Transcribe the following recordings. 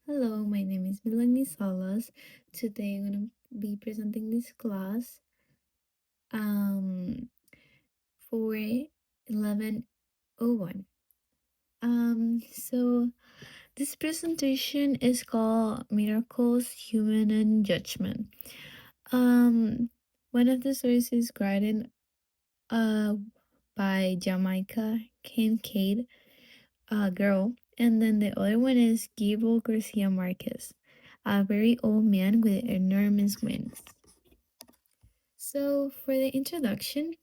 Hello, my name is Melanie Salas. Today I'm going to be presenting this class um, for 1101. So this presentation is called Miracles, Human and Judgment. Um, One of the stories is written uh, by Jamaica Kincaid, a girl, and then the other one is Gabriel Garcia Marquez, a very old man with enormous wings. So for the introduction,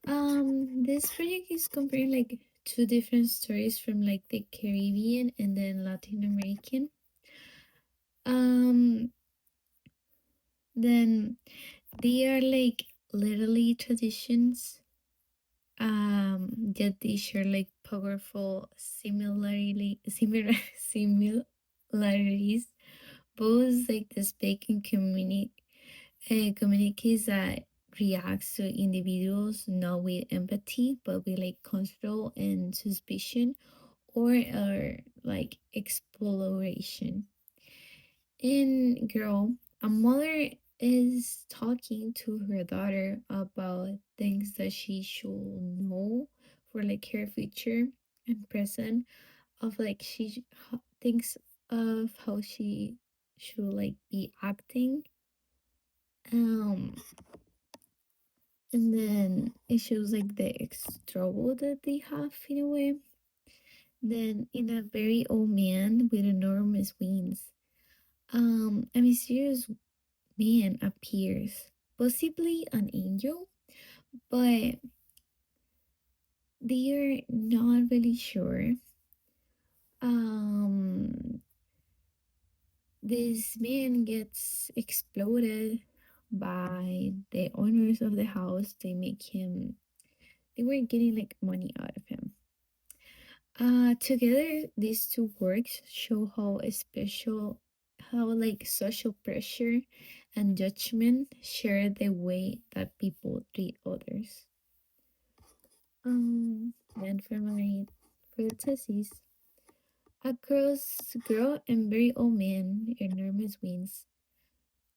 this project is comparing like two different stories from like the Caribbean and then Latin American. Um, then they are like literally traditions. Yet they share like powerful similarities. Both like the speaking communicates that reacts to individuals not with empathy but with like control and suspicion or like exploration. In Girl, a mother is talking to her daughter about things that she should know for like her future and present, of like thinks of how she should like be acting. um and then it shows like the struggle that they have in a way. Then in a very old man with enormous wings, a mysterious man appears, possibly an angel, but they are not really sure. um this man gets exploded by the owners of the house. They were getting like money out of him. Together, these two works show how like social pressure and judgment share the way that people treat others. Then for the thesis, girl and very old man, enormous wings.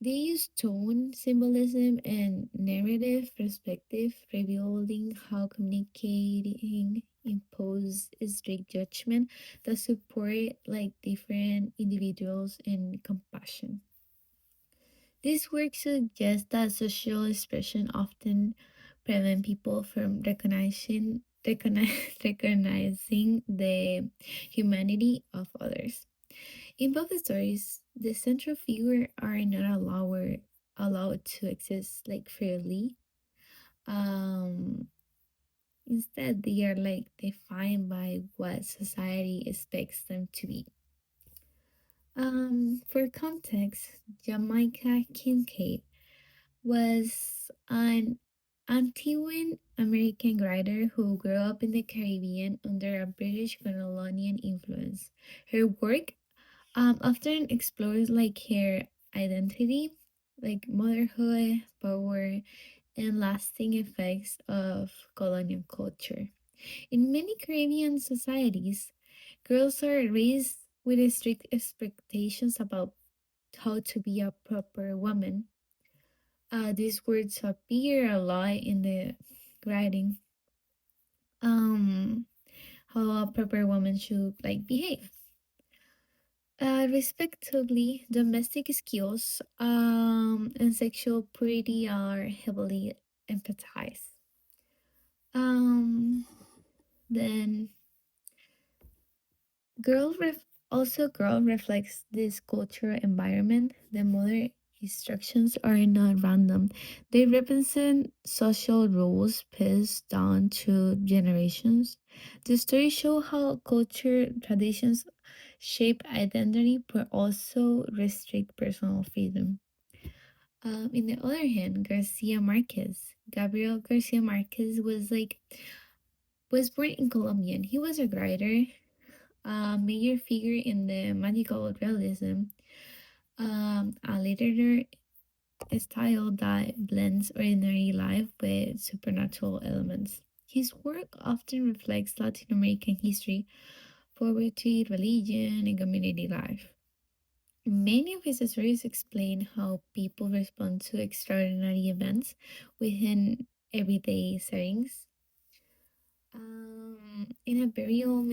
They use tone, symbolism, and narrative perspective, revealing how communicating impose strict judgment that support like different individuals and compassion. This work suggests that social expression often prevent people from recognizing the humanity of others. In both stories, the central figure are not allowed to exist like freely. Um, Instead, they are like defined by what society expects them to be. For context, Jamaica Kincaid was an Antiguan American writer who grew up in the Caribbean under a British colonial influence. Her work often explores like her identity, like motherhood, power, and lasting effects of colonial culture. In many Caribbean societies, girls are raised with strict expectations about how to be a proper woman. These words appear a lot in the writing. Um, how a proper woman should like behave. Respectively, domestic skills and sexual purity are heavily emphasized. Um, then girl reflects this cultural environment. The mother instructions are not random. They represent social rules passed down through generations. The story show how culture traditions shape identity but also restrict personal freedom. In the other hand, Gabriel Garcia Marquez was born in Colombia. And he was a writer, a major figure in the magical realism, a literature style that blends ordinary life with supernatural elements. His work often reflects Latin American history, poverty, religion, and community life. Many of his stories explain how people respond to extraordinary events within everyday settings. In a very old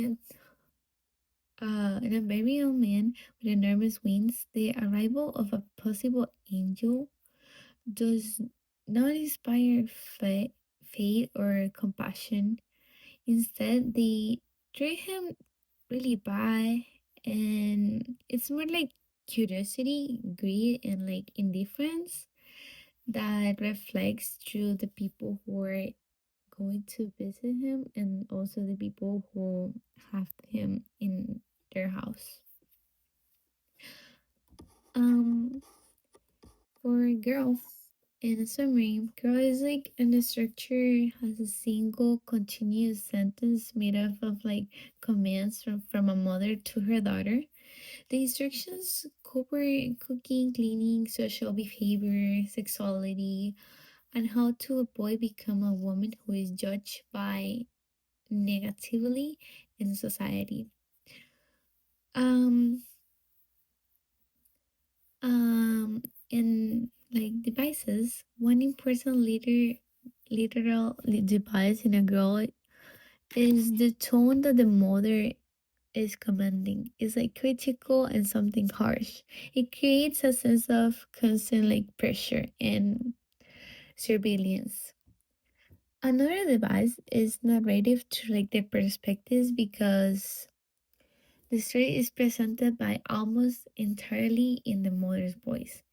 man with enormous wings, the arrival of a possible angel does not inspire faith or compassion. Instead, they treat him really bad, and it's more like curiosity, greed, and like indifference that reflects through the people who are going to visit him and also the people who have him in their house. Um, for girl, in a summary, girl is like in the structure has a single continuous sentence made up of like commands from a mother to her daughter. The instructions cover cooking, cleaning, social behavior, sexuality, and how to avoid become a woman who is judged by negatively in society. Um, in like devices, one important literal device in a girl is the tone that the mother is commanding. It's like critical and something harsh. It creates a sense of constant like pressure and surveillance. Another device is narrative to like the perspectives because the story is presented by almost entirely in the mother's voice.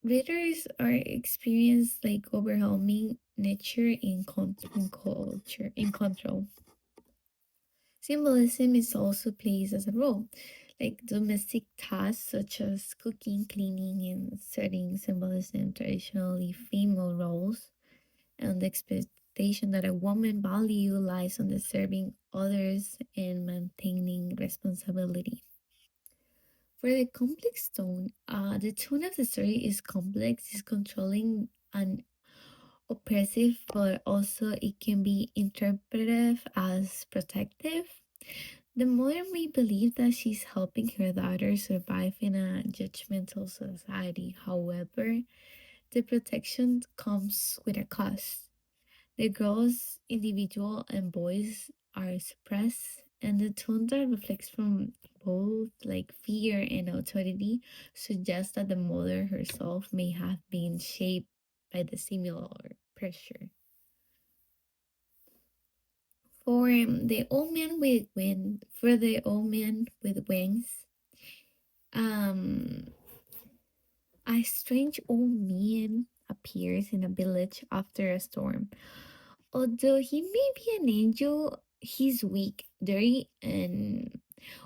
Readers are experienced like overwhelming nature in control. Symbolism is also plays as a role, like domestic tasks such as cooking, cleaning, and setting symbolism traditionally female roles, and the expectation that a woman value lies on the serving others and maintaining responsibility. For the complex tone, the tone of the story is complex, is controlling and oppressive, but also it can be interpreted as protective. The mother may believe that she's helping her daughter survive in a judgmental society. However, the protection comes with a cost. The girl's individual and voice are suppressed, and the tone that reflects from both like fear and authority suggests that the mother herself may have been shaped by the similar pressure. For the old man with wings, um, a strange old man appears in a village after a storm. Although he may be an angel, he's weak, dirty, and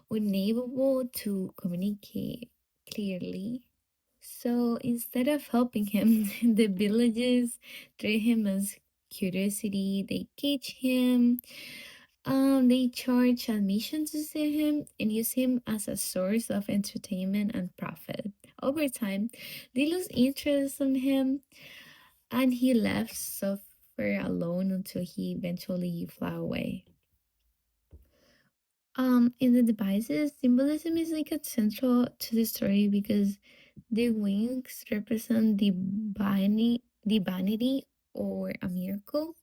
unable to communicate clearly. So instead of helping him, the villagers treat him as curiosity. They cage him. They charge admission to see him and use him as a source of entertainment and profit. Over time, they lose interest in him, and he left suffer alone until he eventually fly away. In the devices, symbolism is like a central to the story because the wings represent the vanity or a miracle,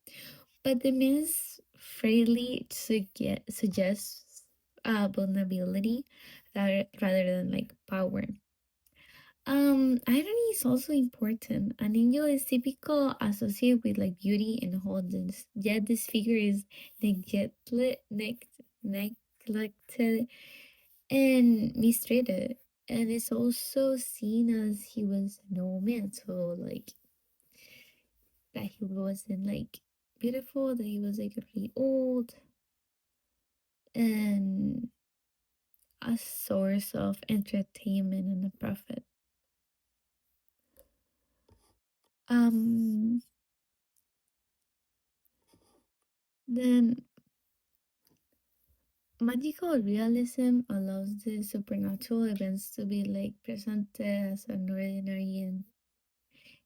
but the myths freely suggests vulnerability rather than like power. Irony is also important. An angel is typical associated with like beauty and wholeness, yet this figure is neglected and mistreated, and it's also seen as he was no man, so like that he wasn't like beautiful, that he was like really old and a source of entertainment and a profit. Um, then magical realism allows the supernatural events to be like presented as an ordinary and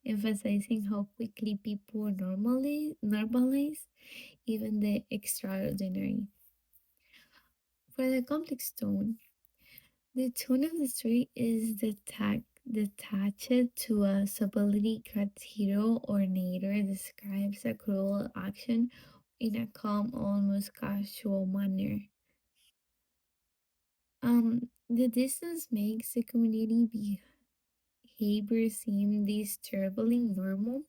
emphasizing how quickly people normalize even the extraordinary. For the complex tone, The tone of the story is detached to a stability. Hero or narrator describes a cruel action in a calm, almost casual manner. The distance makes the community behavior seem disturbingly normal.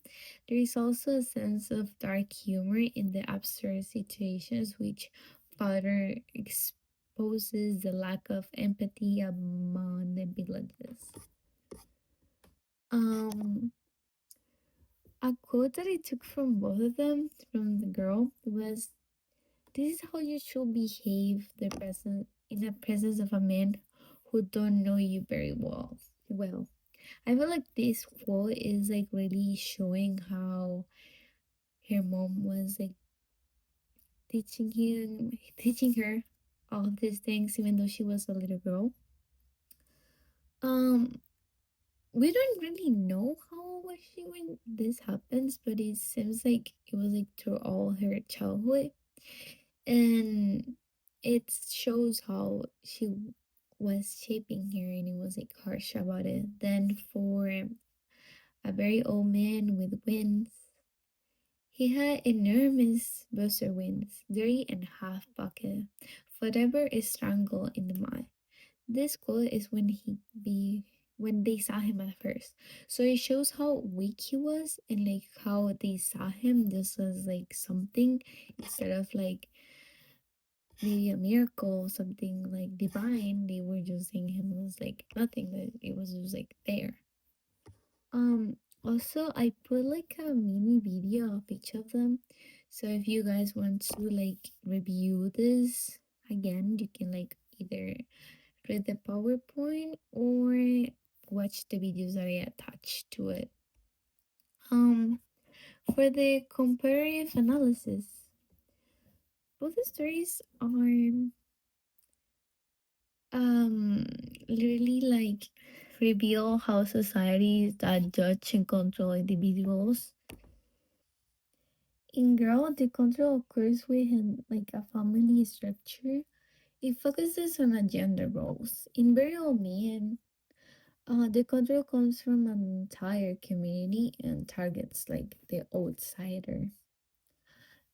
There is also a sense of dark humor in the absurd situations, which further exposes the lack of empathy among the villages. Um, a quote that I took from both of them, from the girl, was, "This is how you should behave in the presence of a man who don't know you very well." Well, I feel like this quote is like really showing how her mom was like teaching her all of these things, even though she was a little girl. Um, we don't really know how was she when this happens, but it seems like it was like through all her childhood, and it shows how she was shaping her, and it was like harsh about it. Then for a very old man with wings, he had enormous buzzer wings, 3.5 pocket, forever strangled in the mud. This quote is when they saw him at first. So it shows how weak he was and like how they saw him this was like something instead of like maybe a miracle, something like divine. They were just seeing him as like nothing, that it was just like there. Also I put like a mini video of each of them. So if you guys want to like review this again, you can like either read the PowerPoint or watch the videos that I attached to it. Um, for the comparative analysis, both the stories are um literally like reveal how societies that judge and control individuals. In Girl, the control occurs within like a family structure. It focuses on gender roles. In Burial Me, and the control comes from an entire community and targets like the outsider.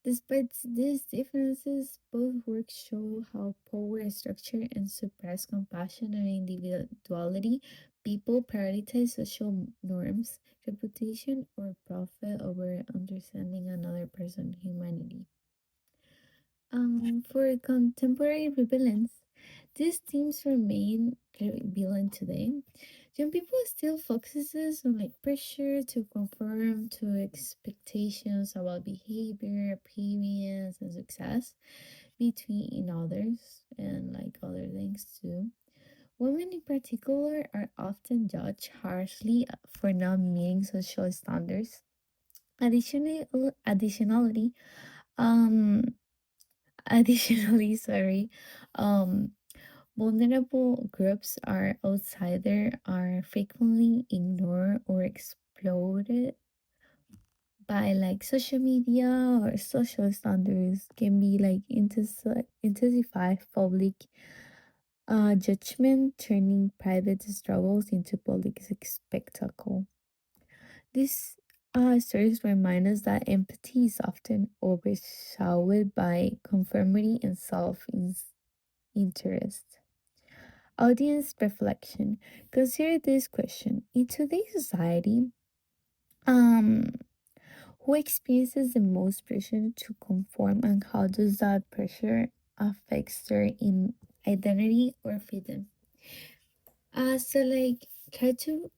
Despite these differences, both works show how power structure and suppress compassion and individuality. People prioritize social norms, reputation, or profit over understanding another person's humanity. For contemporary rebellions, these themes remain relevant today. Young people still focuses on like pressure to conform to expectations about behavior, appearance, and success between others and like other things too. Women in particular are often judged harshly for not meeting social standards. Additionally, um, sorry, um, vulnerable groups are outsider are frequently ignored or exploited by like social media or social standards can be like intensify public judgment, turning private struggles into public spectacle. This stories remind us that empathy is often overshadowed by conformity and self interest. Audience reflection. Consider this question. In today's society, um, who experiences the most pressure to conform and how does that pressure affect their in identity or freedom? So like try to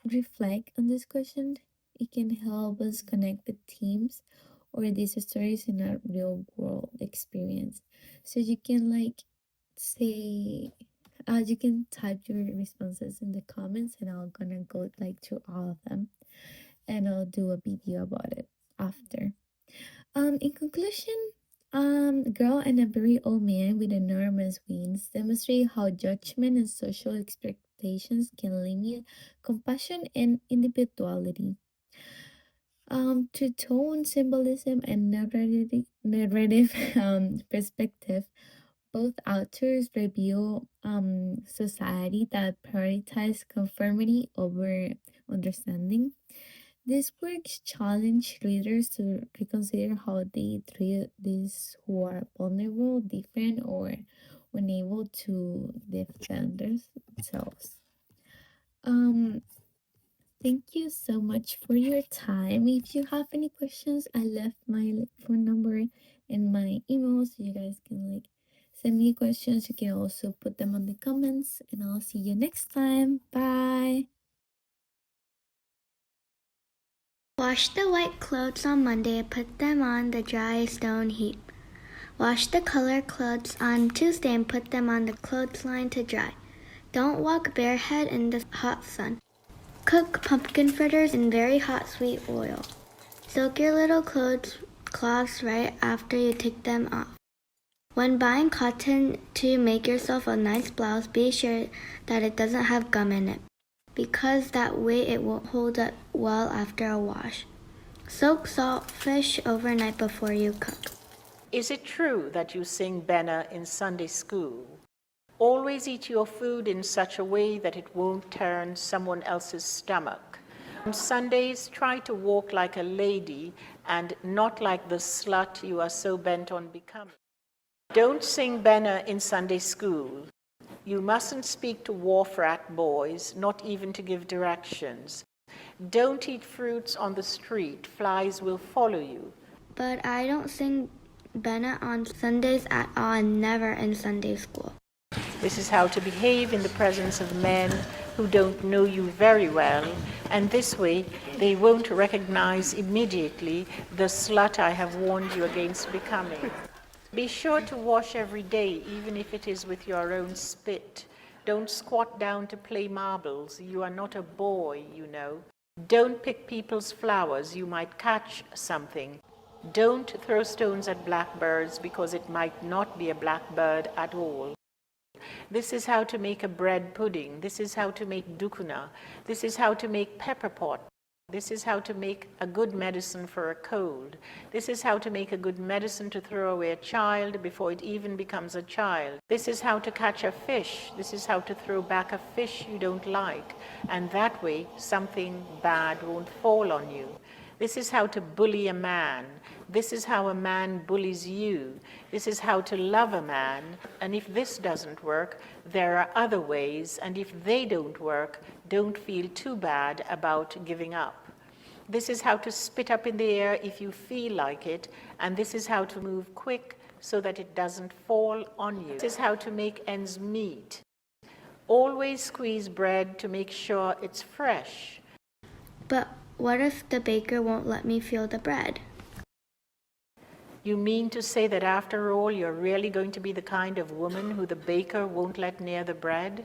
reflect on this question. It can help us connect the themes or these stories in a real world experience. So you can like say you can type your responses in the comments and I'll gonna go like through all of them and I'll do a video about it after. In conclusion, Girl and a Very Old Man with Enormous Wings demonstrate how judgment and social expectations can limit compassion and individuality. To tone symbolism and narrative perspective, both authors reveal society that prioritize conformity over understanding. These works challenge readers to reconsider how they treat these who are vulnerable, different, or unable to defend themselves. Um, Thank you so much for your time. If you have any questions, I left my phone number and my email so you guys can send me questions. You can also put them on the comments and I'll see you next time. Bye. Wash the white clothes on Monday and put them on the dry stone heap. Wash the colored clothes on Tuesday and put them on the clothesline to dry. Don't walk barehead in the hot sun. Cook pumpkin fritters in very hot sweet oil. Soak your little cloths right after you take them off. When buying cotton to make yourself a nice blouse, be sure that it doesn't have gum in it, because that way it won't hold up well after a wash. Soak salt fish overnight before you cook. Is it true that you sing Benna in Sunday school? Always eat your food in such a way that it won't turn someone else's stomach. On Sundays, try to walk like a lady and not like the slut you are so bent on becoming. Don't sing Benna in Sunday school. You mustn't speak to wharf rat boys, not even to give directions. Don't eat fruits on the street. Flies will follow you. But I don't sing Benna on Sundays at all, and never in Sunday school. This is how to behave in the presence of men who don't know you very well, and this way they won't recognize immediately the slut I have warned you against becoming. Be sure to wash every day, even if it is with your own spit. Don't squat down to play marbles. You are not a boy, you know. Don't pick people's flowers. You might catch something. Don't throw stones at blackbirds, because it might not be a blackbird at all. This is how to make a bread pudding. This is how to make dukuna. This is how to make pepper pot. This is how to make a good medicine for a cold. This is how to make a good medicine to throw away a child before it even becomes a child. This is how to catch a fish. This is how to throw back a fish you don't like. And that way, something bad won't fall on you. This is how to bully a man. This is how a man bullies you. This is how to love a man. And if this doesn't work, there are other ways. And if they don't work, don't feel too bad about giving up. This is how to spit up in the air if you feel like it. And this is how to move quick so that it doesn't fall on you. This is how to make ends meet. Always squeeze bread to make sure it's fresh. But what if the baker won't let me feel the bread? You mean to say that after all, you're really going to be the kind of woman who the baker won't let near the bread?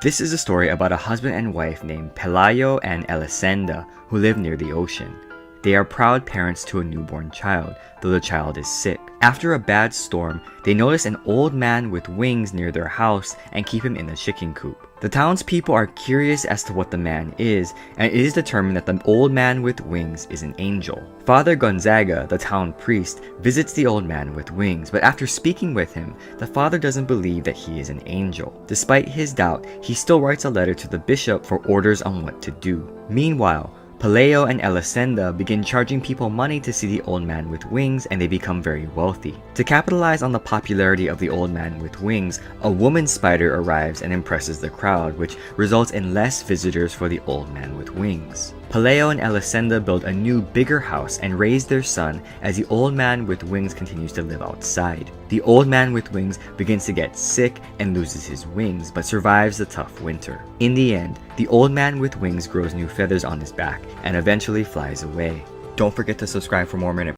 This is a story about a husband and wife named Pelayo and Elisenda who live near the ocean. They are proud parents to a newborn child, though the child is sick. After a bad storm, they notice an old man with wings near their house and keep him in the chicken coop. The townspeople are curious as to what the man is, and it is determined that the old man with wings is an angel. Father Gonzaga, the town priest, visits the old man with wings, but after speaking with him, the father doesn't believe that he is an angel. Despite his doubt, he still writes a letter to the bishop for orders on what to do. Meanwhile, Pelayo and Elisenda begin charging people money to see the old man with wings, and they become very wealthy. To capitalize on the popularity of the old man with wings, a woman spider arrives and impresses the crowd, which results in less visitors for the old man with wings. Pelayo and Elisenda build a new, bigger house and raise their son as the old man with wings continues to live outside. The old man with wings begins to get sick and loses his wings, but survives the tough winter. In the end, the old man with wings grows new feathers on his back and eventually flies away. Don't forget to subscribe for more minute